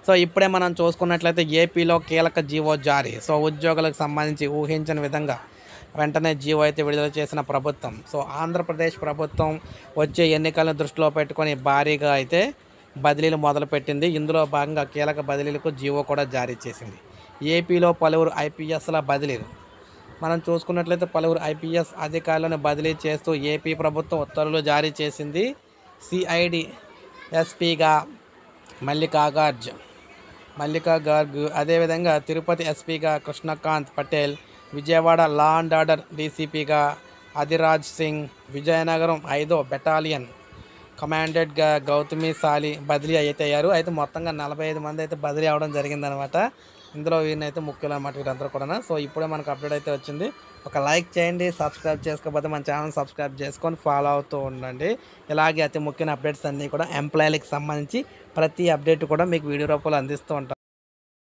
So ఇప్పుడే మనం చూసుకున్నట్లయితే ఏపీలో కీలక జీవో జారీ. సో ఉద్యోగులకు సంబంధించి ఊహించని విధంగా వెంటనే జీవో అయితే విడుదల చేసిన ప్రభుత్వం. సో ఆంధ్రప్రదేశ్ ప్రభుత్వం వచ్చే ఎన్నికలను దృష్టిలో పెట్టుకొని భారీగా అయితే బదిలీలు మొదలుపెట్టింది. ఇందులో భాగంగా కీలక బదిలీలకు జీవో కూడా జారీ చేసింది. ఏపీలో పలువురు ఐపీఎస్ల బదిలీలు. మనం చూసుకున్నట్లయితే పలువురు ఐపీఎస్ అధికారులను బదిలీ చేస్తూ ఏపీ ప్రభుత్వం ఉత్తర్వులు జారీ చేసింది. సిఐడి ఎస్పీగా మల్లికా గార్గ్, అదేవిధంగా తిరుపతి ఎస్పీగా Krishnakanth Patel, Vijayawada law and order డీసీపీగా అధిరాజ్ సింగ్, విజయనగరం 5వ బెటాలియన్ కమాండెంట్గా గౌతమి సాలి బదిలీ అయితే అయ్యారు. అయితే మొత్తంగా 45 మంది అయితే బదిలీ అవ్వడం జరిగిందనమాట. ఇందులో వీరినైతే ముఖ్యులు అనమాట వీరందరూ కూడా. సో ఇప్పుడే మనకు అప్డేట్ అయితే వచ్చింది. ఒక లైక్ చేయండి, సబ్స్క్రైబ్ చేసుకోకపోతే మన ఛానల్ సబ్స్క్రైబ్ చేసుకొని ఫాలో అవుతూ ఉండండి. ఇలాగే అతి ముఖ్యమైన అప్డేట్స్ అన్నీ కూడా ఎంప్లాయీలకు సంబంధించి ప్రతి అప్డేట్ కూడా మీకు వీడియో రూపంలో అందిస్తూ ఉంటాను.